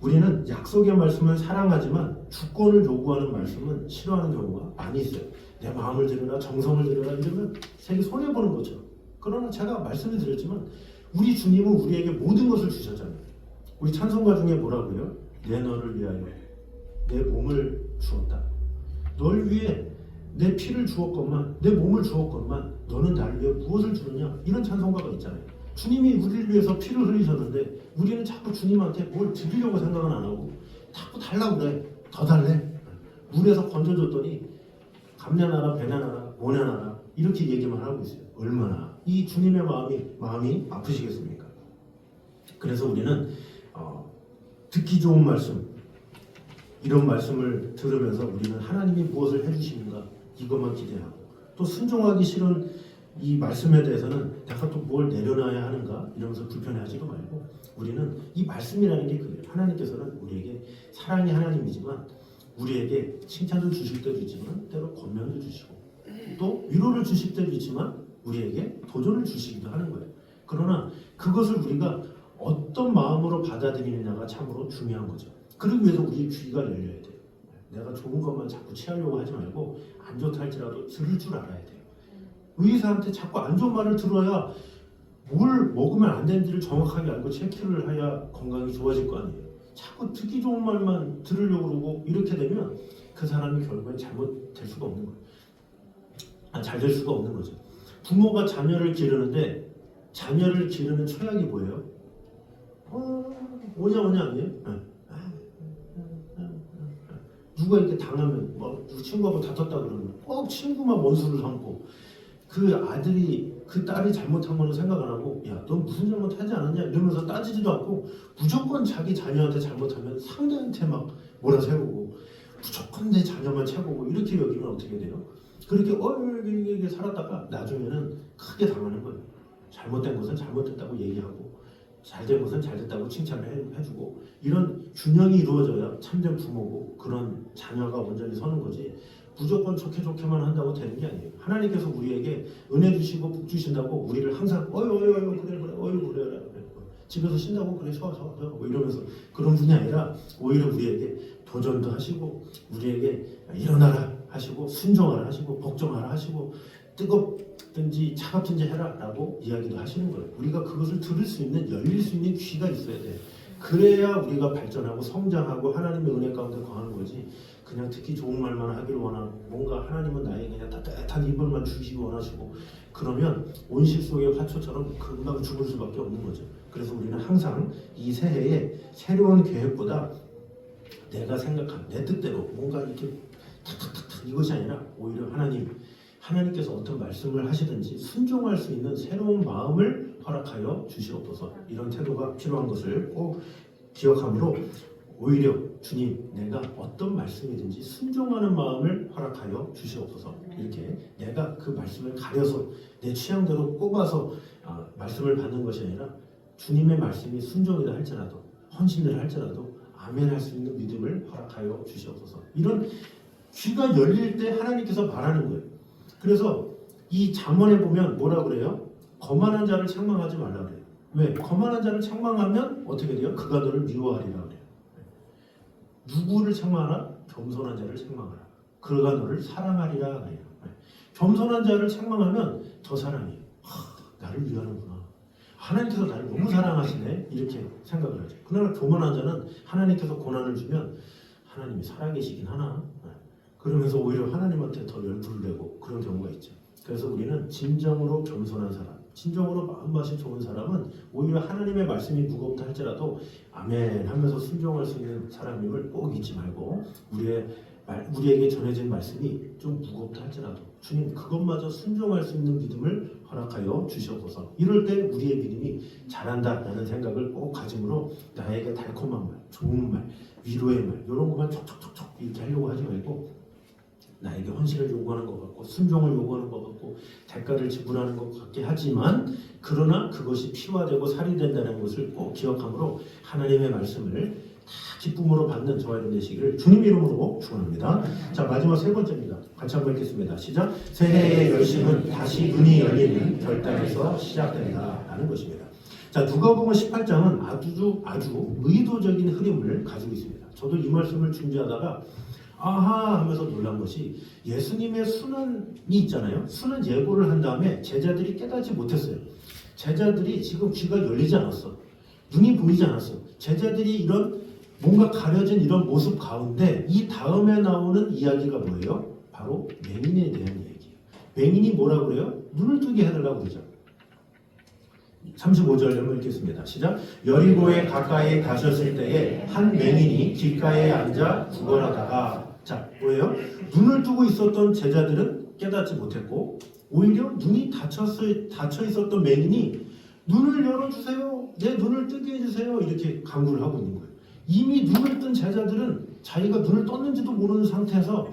우리는 약속의 말씀을 사랑하지만 주권을 요구하는 말씀은 싫어하는 경우가 많이 있어요. 내 마음을 들여라, 정성을 들여라 이러면 세계 손해보는 거죠. 그러나 제가 말씀을 드렸지만 우리 주님은 우리에게 모든 것을 주셨잖아요. 우리 찬송가 중에 뭐라고 해요? 내 너를 위하여 내 몸을 주었다. 널 위해 내 피를 주었건만, 내 몸을 주었건만 너는 나를 위해 무엇을 주느냐? 이런 찬송가가 있잖아요. 주님이 우리를 위해서 피를 흘리셨는데 우리는 자꾸 주님한테 뭘 드리려고 생각은 안 하고 자꾸 달라고 그래. 더 달래. 물에서 건져줬더니 감내나라, 배나나라, 모내나라 이렇게 얘기만 하고 있어요. 얼마나 이 주님의 마음이 아프시겠습니까? 그래서 우리는 듣기 좋은 말씀, 이런 말씀을 들으면서 우리는 하나님이 무엇을 해주시는가 이것만 기대하고, 또 순종하기 싫은 이 말씀에 대해서는 내가 또 뭘 내려놔야 하는가 이러면서 불편해하지도 말고, 우리는 이 말씀이라는 게 그래요. 하나님께서는 우리에게 사랑의 하나님이지만 우리에게 칭찬을 주실 때도 있지만 때로 권면도 주시고 또 위로를 주실 때도 있지만 우리에게 도전을 주시기도 하는 거예요. 그러나 그것을 우리가 어떤 마음으로 받아들이느냐가 참으로 중요한 거죠. 그러기 위해서 우리 귀가 열려야 돼요. 내가 좋은 것만 자꾸 취하려고 하지 말고 안 좋다 할지라도 들을 줄 알아야 돼요. 의사한테 자꾸 안 좋은 말을 들어야 뭘 먹으면 안 되는지를 정확하게 알고 체크를 해야 건강이 좋아질 거 아니에요. 자꾸 듣기 좋은 말만 들으려고 그러고 이렇게 되면 그 사람이 결국엔 잘못될 수가 없는 거예요. 잘 될 수가 없는 거죠. 부모가 자녀를 기르는데 자녀를 기르는 초약이 뭐예요? 오냐 아니에요? 누가 이렇게 당하면 뭐 친구하고 다퉜다 그러면 꼭 친구만 원수를 삼고, 그 아들이 그 딸이 잘못한 거는 생각 안 하고 야 너 무슨 잘못하지 않았냐 이러면서 따지지도 않고 무조건 자기 자녀한테 잘못하면 상대한테 막 몰아세우고 무조건 내 자녀만 최고고 이렇게 여기면 어떻게 돼요? 그렇게 이렇게 살았다가 나중에는 크게 당하는 거예요. 잘못된 것은 잘못됐다고 얘기하고 잘된 것은 잘됐다고 칭찬을 해주고, 이런 균형이 이루어져야 참된 부모고 그런 자녀가 온전히 서는 거지, 무조건 좋게만 한다고 되는 게 아니에요. 하나님께서 우리에게 은혜 주시고 복 주신다고 우리를 항상 그래 집에서 쉰다고 그래 쉬어 뭐 이러면서 그런 분이 아니라 오히려 우리에게 도전도 하시고 우리에게 일어나라 하시고 순종하라 하시고 복종하라 하시고 뜨겁든지 차갑든지 해라 라고 이야기도 하시는 거예요. 우리가 그것을 들을 수 있는, 열릴 수 있는 귀가 있어야 돼. 그래야 우리가 발전하고 성장하고 하나님의 은혜 가운데 거하는 거지, 그냥 듣기 좋은 말만 하길 원하고 뭔가 하나님은 나에게 그냥 따뜻한 입을만 주시기 원하시고 그러면 온실 속의 화초처럼 금방 죽을 수밖에 없는 거죠. 그래서 우리는 항상 이 새해에 새로운 계획보다 내가 생각한 내 뜻대로 뭔가 이렇게 탁탁탁탁 이것이 아니라 오히려 하나님께서 어떤 말씀을 하시든지 순종할 수 있는 새로운 마음을 허락하여 주시옵소서. 이런 태도가 필요한 것을 꼭 기억하므로 오히려 주님 내가 어떤 말씀이든지 순종하는 마음을 허락하여 주시옵소서. 이렇게 내가 그 말씀을 가려서 내 취향대로 꼽아서 말씀을 받는 것이 아니라 주님의 말씀이 순종이다 할지라도 헌신을 할지라도 아멘 할 수 있는 믿음을 허락하여 주시옵소서. 이런 귀가 열릴 때 하나님께서 말하는 거예요. 그래서 이 잠언에 보면 뭐라 그래요? 거만한 자를 책망하지 말라 그래요. 왜? 거만한 자를 책망하면 어떻게 돼요? 그가 너를 미워하리라 그래요. 누구를 책망하라? 겸손한 자를 책망하라. 그가 너를 사랑하리라 그래요. 겸손한 자를 책망하면 저 사람이 나를 위하는구나. 하나님께서 나를 너무 사랑하시네 이렇게 생각을 하죠. 그러나 교만한 자는 하나님께서 고난을 주면 하나님이 살아계시긴 하나 그러면서 오히려 하나님한테 더 열불을 내고 그런 경우가 있죠. 그래서 우리는 진정으로 겸손한 사람, 진정으로 마음맛이 좋은 사람은 오히려 하나님의 말씀이 무겁다 할지라도 아멘 하면서 순종할 수 있는 사람임을 꼭 잊지 말고, 우리에게 전해진 말씀이 좀 무겁다 할지라도 주님 그것마저 순종할 수 있는 믿음을 허락하여 주시옵소서. 이럴 때 우리의 믿음이 자란다라는 생각을 꼭 가짐으로 나에게 달콤한 말, 좋은 말, 위로의 말 이런 것만 촉촉촉촉 이렇게 하려고 하지 말고 나에게 헌신을 요구하는 것 같고 순종을 요구하는 것 같고 대가를 지불하는 것 같게 하지만, 그러나 그것이 피와 되고 살이 된다는 것을 꼭 기억함으로 하나님의 말씀을 다 기쁨으로 받는 저와 여러분 되시기를 주님 이름으로 축원합니다. 자, 마지막 세 번째입니다. 같이 한번 읽겠습니다. 시작. 새해의 열심은 다시 눈이 열리는 결단에서 시작된다 라는 것입니다. 자, 누가복음 18장은 아주 의도적인 흐름을 가지고 있습니다. 저도 이 말씀을 준비하다가 아하 하면서 놀란 것이 예수님의 순환이 있잖아요. 순환 예고를 한 다음에 제자들이 깨닫지 못했어요. 제자들이 지금 귀가 열리지 않았어. 눈이 보이지 않았어. 제자들이 이런 뭔가 가려진 이런 모습 가운데 이 다음에 나오는 이야기가 뭐예요? 바로 맹인에 대한 이야기예요. 맹인이 뭐라고 그래요? 눈을 뜨게 해달라고 그러죠. 35절 한번 읽겠습니다. 시작. 여리고에 가까이 가셨을 때에 한 맹인이 길가에 앉아 구걸하다가, 자 뭐예요? 눈을 뜨고 있었던 제자들은 깨닫지 못했고 오히려 눈이 닫혀 있었던 맹인이 눈을 열어주세요, 내 눈을 뜨게 해주세요 이렇게 강구를 하고 있는 거예요. 이미 눈을 뜬 제자들은 자기가 눈을 떴는지도 모르는 상태에서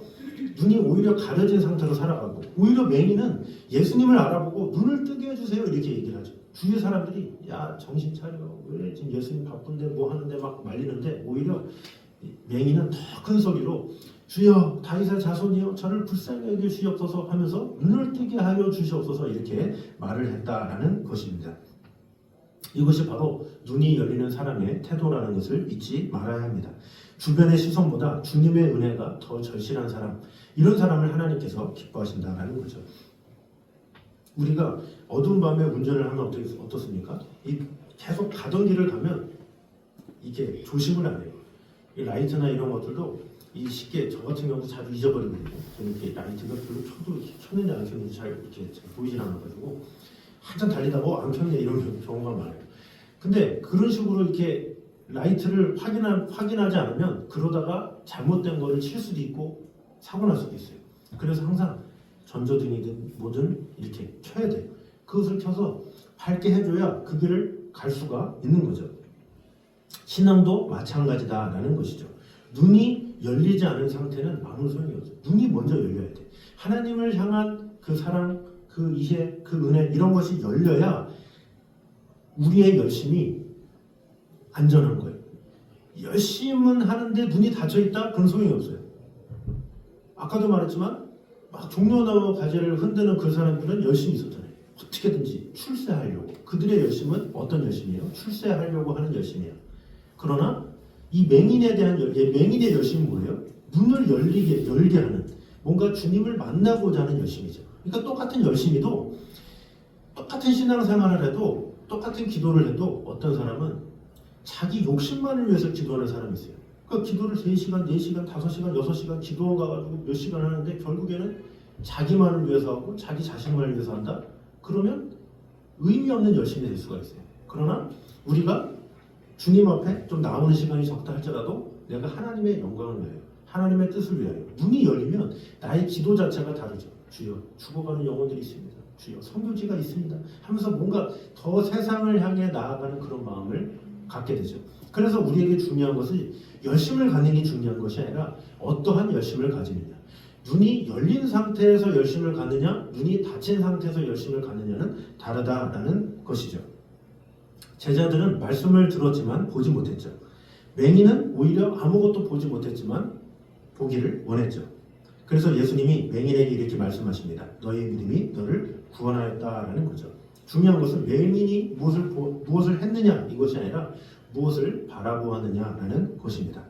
눈이 오히려 가려진 상태로 살아가고, 오히려 맹인은 예수님을 알아보고 눈을 뜨게 해주세요 이렇게 얘기를 하죠. 주위 사람들이 야 정신 차려, 왜 지금 예수님 바쁜데 뭐 하는데 막 말리는데, 오히려 맹인은 더 큰 소리로 주여 다윗의 자손이여 저를 불쌍히 여겨 주시옵소서 하면서 눈을 뜨게 하여 주시옵소서 이렇게 말을 했다라는 것입니다. 이것이 바로 눈이 열리는 사람의 태도라는 것을 잊지 말아야 합니다. 주변의 시선보다 주님의 은혜가 더 절실한 사람, 이런 사람을 하나님께서 기뻐하신다라는 거죠. 우리가 어두운 밤에 운전을 하면 어떻습니까? 계속 가던 길을 가면 이렇게 조심을 안 해요. 이 라이트나 이런 것들도 쉽게, 저 같은 경우도 자주 잊어버리거든요. 저는 이렇게 라이트가 별로 켰는지 안 켰는지 잘 이렇게 보이진 않아가지고 한참 달리다가 안 켰네 이런 경우가 많아요. 근데 그런 식으로 이렇게 라이트를 확인하지 않으면 그러다가 잘못된 거를 칠 수도 있고 사고 날 수도 있어요. 그래서 항상 전조등이든 뭐든 이렇게 켜야 돼요. 그것을 켜서 밝게 해줘야 그 길을 갈 수가 있는 거죠. 신앙도 마찬가지다라는 것이죠. 눈이 열리지 않은 상태는 아무 소용이 없어요. 눈이 먼저 열려야 돼. 하나님을 향한 그 사랑, 그 이해, 그 은혜 이런 것이 열려야 우리의 열심이 안전한 거예요. 열심은 하는데 눈이 닫혀있다? 그런 소용이 없어요. 아까도 말했지만 막 종려나무 가지를 흔드는 그 사람들은 열심히 있었잖아요. 어떻게든지 출세하려고. 그들의 열심은 어떤 열심이에요? 출세하려고 하는 열심이에요. 그러나 이 맹인에 대한 맹인의 열심은 뭐예요? 눈을 열게 하는, 뭔가 주님을 만나고자 하는 열심이죠. 그러니까 똑같은 열심이도, 똑같은 신앙생활을 해도, 똑같은 기도를 해도 어떤 사람은 자기 욕심만을 위해서 기도하는 사람이 있어요. 그러니까 기도를 3시간, 4시간, 5시간, 6시간 기도 가가지고 몇 시간 하는데 결국에는 자기만을 위해서 하고 자기 자신만을 위해서 한다? 그러면 의미 없는 열심이 될 수가 있어요. 그러나 우리가 주님 앞에 좀 나오는 시간이 적다 할지라도 내가 하나님의 영광을 위하여, 하나님의 뜻을 위하여 눈이 열리면 나의 기도 자체가 다르죠. 주여 죽어가는 영혼들이 있습니다. 주여 선교지가 있습니다 하면서 뭔가 더 세상을 향해 나아가는 그런 마음을 갖게 되죠. 그래서 우리에게 중요한 것은 열심을 갖는 게 중요한 것이 아니라 어떠한 열심을 가지느냐. 눈이 열린 상태에서 열심을 갖느냐, 눈이 닫힌 상태에서 열심을 갖느냐는 다르다라는 것이죠. 제자들은 말씀을 들었지만 보지 못했죠. 맹인은 오히려 아무것도 보지 못했지만 보기를 원했죠. 그래서 예수님이 맹인에게 이렇게 말씀하십니다. 너의 믿음이 너를 구원하였다라는 거죠. 중요한 것은 맹인이 무엇을 했느냐 이것이 아니라 무엇을 바라보았느냐라는 것입니다.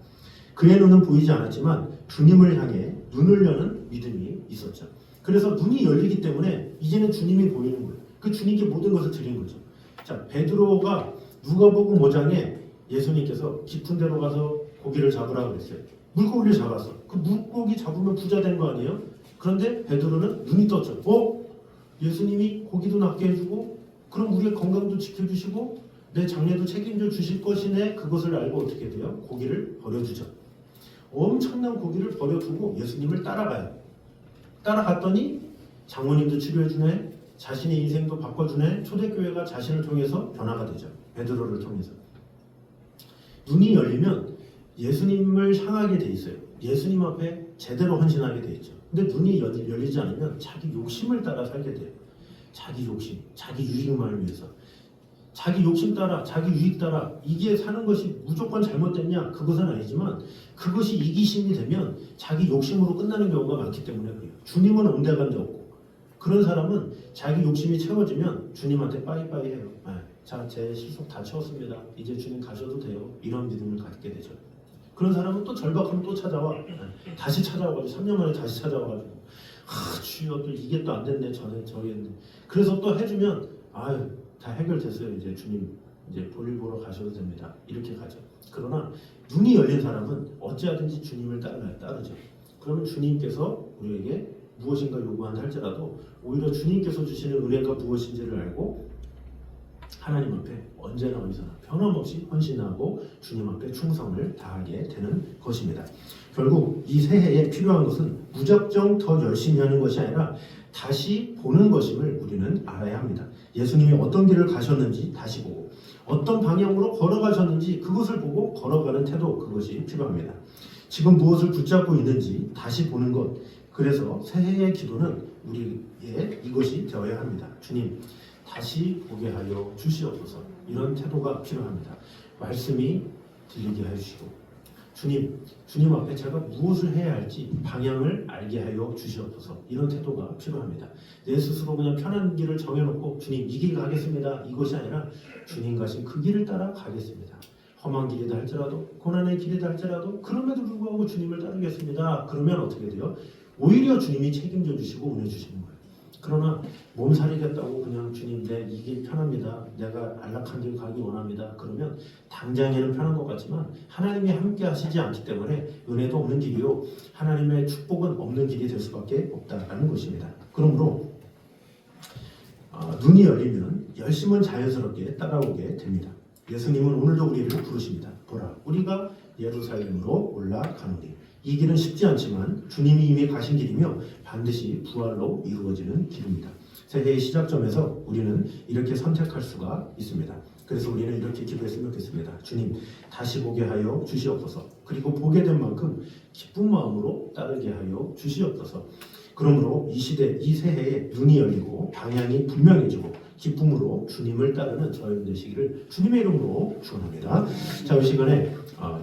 그의 눈은 보이지 않았지만 주님을 향해 눈을 여는 믿음이 있었죠. 그래서 눈이 열리기 때문에 이제는 주님이 보이는 거예요. 그 주님께 모든 것을 드린 거죠. 자, 베드로가 누가복음 5장에 예수님께서 깊은 데로 가서 고기를 잡으라 그랬어요. 물고기를 잡았어. 그 물고기 잡으면 부자 된 거 아니에요? 그런데 베드로는 눈이 떴죠. 예수님이 고기도 낫게 해주고 그럼 우리의 건강도 지켜주시고 내 장래도 책임져 주실 것이네. 그것을 알고 어떻게 돼요? 고기를 버려주죠. 엄청난 고기를 버려두고 예수님을 따라가요. 따라갔더니 장모님도 치료해주네, 자신의 인생도 바꿔주네, 초대교회가 자신을 통해서 변화가 되죠. 베드로를 통해서. 눈이 열리면 예수님을 향하게 돼 있어요. 예수님 앞에 제대로 헌신하게 돼 있죠. 근데 눈이 열리지 않으면 자기 욕심을 따라 살게 돼요. 자기 욕심, 자기 유익만을 위해서. 자기 욕심 따라, 자기 유익 따라 이게 사는 것이 무조건 잘못됐냐? 그것은 아니지만 그것이 이기심이 되면 자기 욕심으로 끝나는 경우가 많기 때문에 그래요. 주님은 온데간데 없고 그런 사람은 자기 욕심이 채워지면 주님한테 빠이빠이 해요. 자, 제 실속 다 채웠습니다. 이제 주님 가셔도 돼요. 이런 믿음을 갖게 되죠. 그런 사람은 또 절박하면 또 찾아와. 다시 찾아와가지고 3년 만에 다시 찾아와가지고 주여 또 이게 또 안 됐네 전에 저기 했네. 그래서 또 해주면 아유 다 해결됐어요. 이제 주님 이제 볼일 보러 가셔도 됩니다. 이렇게 가죠. 그러나 눈이 열린 사람은 어찌하든지 주님을 따르죠. 그러면 주님께서 우리에게 무엇인가 요구한다 할지라도 오히려 주님께서 주시는 은혜가 무엇인지를 알고 하나님 앞에 언제나 어디서나 변함없이 헌신하고 주님 앞에 충성을 다하게 되는 것입니다. 결국 이 새해에 필요한 것은 무작정 더 열심히 하는 것이 아니라 다시 보는 것임을 우리는 알아야 합니다. 예수님이 어떤 길을 가셨는지 다시 보고 어떤 방향으로 걸어가셨는지 그것을 보고 걸어가는 태도, 그것이 필요합니다. 지금 무엇을 붙잡고 있는지 다시 보는 것. 그래서 새해의 기도는 우리의 이것이 되어야 합니다. 주님 다시 보게 하여 주시옵소서. 이런 태도가 필요합니다. 말씀이 들리게 해주시고 주님 앞에 제가 무엇을 해야 할지 방향을 알게 하여 주시옵소서. 이런 태도가 필요합니다. 내 스스로 그냥 편한 길을 정해놓고 주님 이 길 가겠습니다. 이것이 아니라 주님 가신 그 길을 따라 가겠습니다. 험한 길이다 할지라도 고난의 길이다 할지라도 그럼에도 불구하고 주님을 따르겠습니다. 그러면 어떻게 돼요? 오히려 주님이 책임져 주시고 은혜 주시는 거예요. 그러나 몸살이겠다고 그냥 주님 내 이 길 편합니다. 내가 안락한 길 가기 원합니다. 그러면 당장에는 편한 것 같지만 하나님이 함께 하시지 않기 때문에 은혜도 없는 길이요 하나님의 축복은 없는 길이 될 수밖에 없다라는 것입니다. 그러므로 눈이 열리면 열심은 자연스럽게 따라오게 됩니다. 예수님은 오늘도 우리를 부르십니다. 보라, 우리가 예루살렘으로 올라가노니. 이 길은 쉽지 않지만 주님이 이미 가신 길이며 반드시 부활로 이루어지는 길입니다. 새해의 시작점에서 우리는 이렇게 선택할 수가 있습니다. 그래서 우리는 이렇게 기도했으면 좋겠습니다. 주님 다시 보게 하여 주시옵소서. 그리고 보게 된 만큼 기쁜 마음으로 따르게 하여 주시옵소서. 그러므로 이 시대, 이 새해에 눈이 열리고 방향이 분명해지고 기쁨으로 주님을 따르는 저희 되시기를 주님의 이름으로 축원합니다. 자, 이 시간에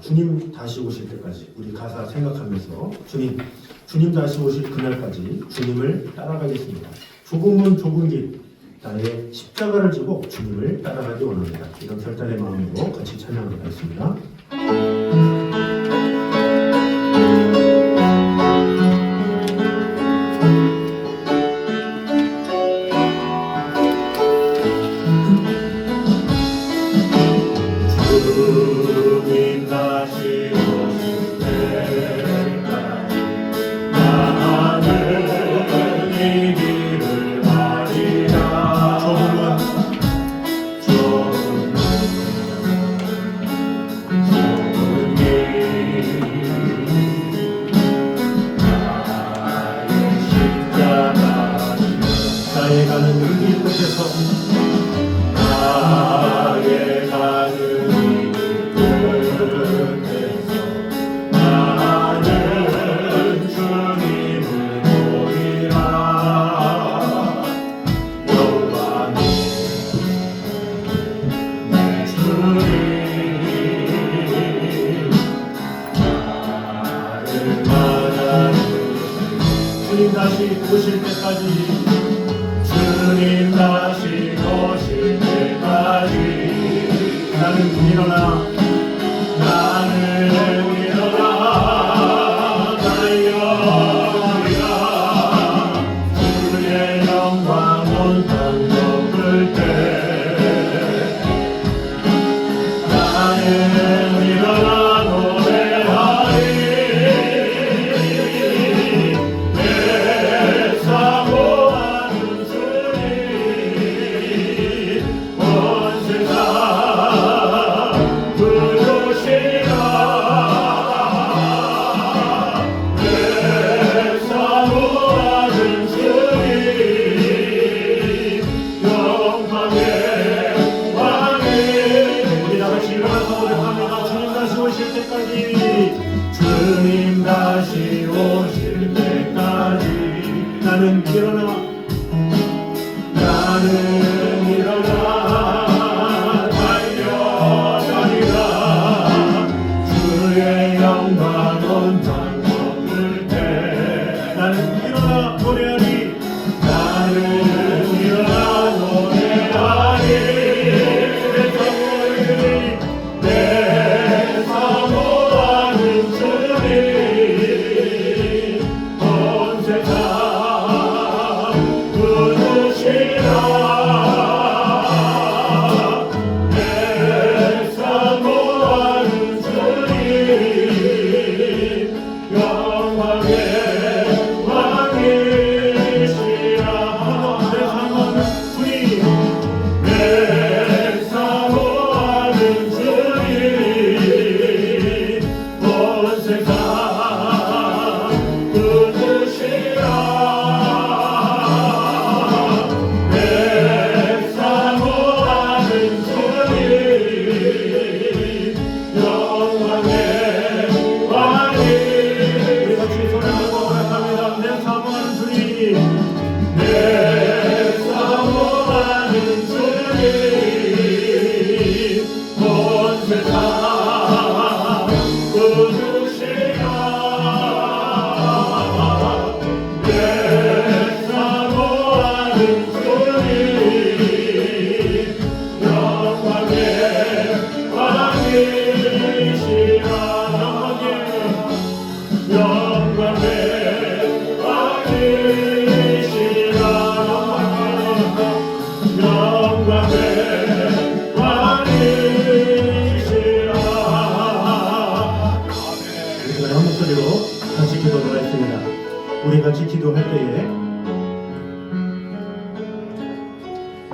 주님 다시 오실 때까지 우리 가사 생각하면서 주님 다시 오실 그날까지 주님을 따라가겠습니다. 좁은 좁은 길 나의 십자가를 지고 주님을 따라가기 원합니다. 이런 결단의 마음으로 같이 찬양하도록 하겠습니다. 주님 다시 오실 때까지 주님 다시 오실 때까지 나는 일어나 달려가리라 주의 영광 온 땅 덮을 때 나는 일어나 노래하리 주님 다시 오실 때까지 나는 일어나 달려가리라 주의 영광 온 땅 덮을 때 나는 일어나 노래하리 내 사모하는 기도할 때에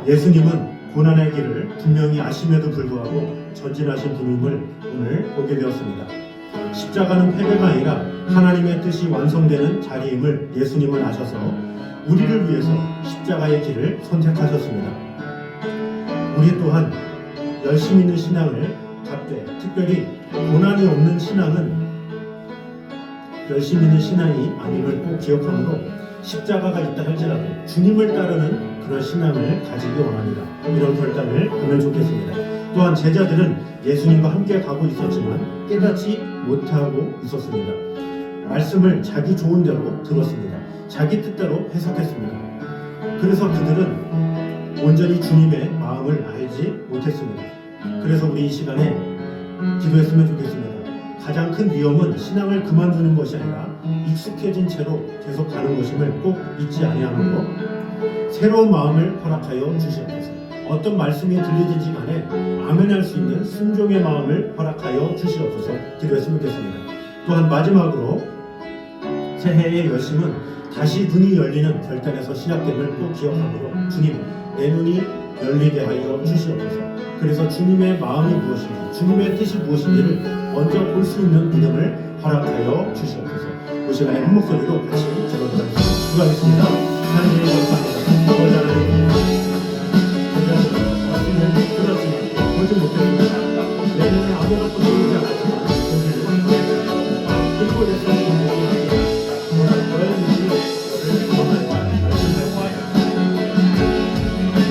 예수님은 고난의 길을 분명히 아심에도 불구하고 전진하신 분임을 오늘 보게 되었습니다. 십자가는 패배가 아니라 하나님의 뜻이 완성되는 자리임을 예수님은 아셔서 우리를 위해서 십자가의 길을 선택하셨습니다. 우리 또한 열심 있는 신앙을 갖되, 특별히 고난이 없는 신앙은 열심 있는 신앙이 아님을 꼭 기억하므로 십자가가 있다 할지라도 주님을 따르는 그런 신앙을 가지기 원합니다. 이런 결단을 하면 좋겠습니다. 또한 제자들은 예수님과 함께 가고 있었지만 깨닫지 못하고 있었습니다. 말씀을 자기 좋은 대로 들었습니다. 자기 뜻대로 해석했습니다. 그래서 그들은 온전히 주님의 마음을 알지 못했습니다. 그래서 우리 이 시간에 기도했으면 좋겠습니다. 가장 큰 위험은 신앙을 그만두는 것이 아니라 익숙해진 채로 계속 가는 것임을 꼭 잊지 아니하므로 새로운 마음을 허락하여 주시옵소서. 어떤 말씀이 들리든지 간에 아멘할 수 있는 순종의 마음을 허락하여 주시옵소서 기도했으면 좋겠습니다. 또한 마지막으로 새해의 열심은 다시 눈이 열리는 결단에서 시작됨을 꼭 기억하므로 주님, 내 눈이 열리게 하여 주시옵소서. 그래서 주님의 마음이 무엇인지, 주님의 뜻이 무엇인지를 먼저 볼 수 있는 믿음을 허락하여 주시옵소서. 그 시간에 한 목소리로 다시 기도하겠습니다. 하나님 감사합니다. 아버지 하나님, 들었지만 보지 못했습니다. 내 눈에 아무것도 보이지 않았지만 그리고 내 손이 너의 눈이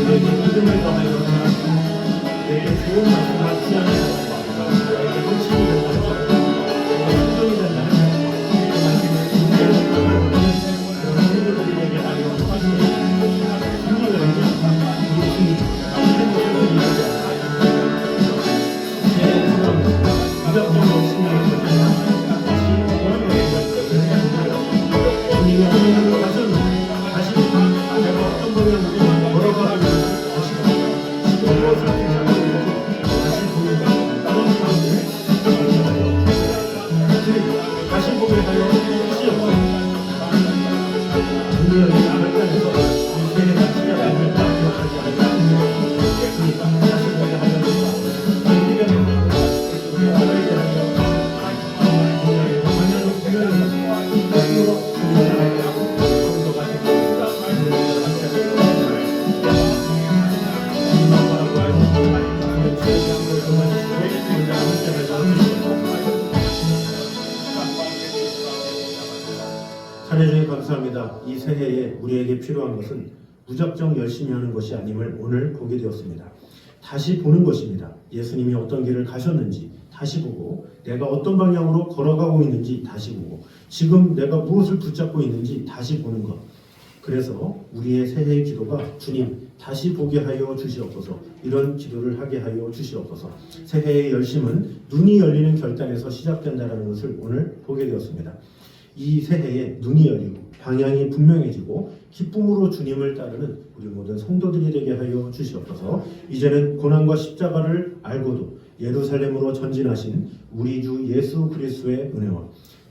우리에게 믿음을 더하여 내게 좋은 말씀을 취하는 나에게 핵심이 된다는 것, 순종이 된다는 것, 그 말씀을 그런 우리에게 알려 주시옵소서. 승리가 있냐? 우리 승리, 행복을 이루자. 제 사랑은 무작정 신앙을 가지고 다시 주님이 하나님을 가서는 다시 내가 어떤 방향으로 걸어가고 있는 것이다. 지금 무엇을 생각하고 있는지 다시 보는 그런 마음을 다시 보게 하여 주시옵소서. 분명히 나갈 땅에서 이 세계가 시작됨을 기억하지 않고 다시 보게 하여 주시옵소서. 우리가 우리 나라에 대하여 분명히 하나님 분명히 스스로 주님을 알고 찬양주님 감사합니다. 이 새해에 우리에게 필요한 것은 무작정 열심히 하는 것이 아님을 오늘 보게 되었습니다. 다시 보는 것입니다. 예수님이 어떤 길을 가셨는지 다시 보고, 내가 어떤 방향으로 걸어가고 있는지 다시 보고, 지금 내가 무엇을 붙잡고 있는지 다시 보는 것. 그래서 우리의 새해의 기도가 주님 다시 보게 하여 주시옵소서, 이런 기도를 하게 하여 주시옵소서. 새해의 열심은 눈이 열리는 결단에서 시작된다는 것을 오늘 보게 되었습니다. 이 새해에 눈이 열리고 방향이 분명해지고 기쁨으로 주님을 따르는 우리 모든 성도들이 되게 하여 주시옵소서. 이제는 고난과 십자가를 알고도 예루살렘으로 전진하신 우리 주 예수 그리스도의 은혜와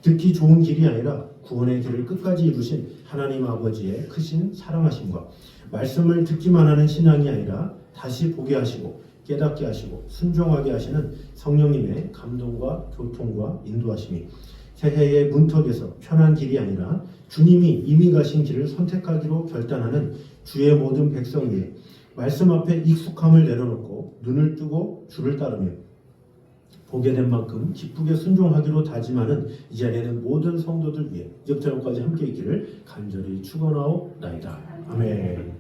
듣기 좋은 길이 아니라 구원의 길을 끝까지 이루신 하나님 아버지의 크신 사랑하심과 말씀을 듣기만 하는 신앙이 아니라 다시 보게 하시고 깨닫게 하시고 순종하게 하시는 성령님의 감동과 교통과 인도하심이 새해의 문턱에서 편한 길이 아니라 주님이 이미 가신 길을 선택하기로 결단하는 주의 모든 백성 위에 말씀 앞에 익숙함을 내려놓고 눈을 뜨고 주를 따르며 보게 된 만큼 기쁘게 순종하기로 다짐하는 이 자리에는 모든 성도들 위해 역사까지 함께 있기를 간절히 축원하옵나이다. 아멘.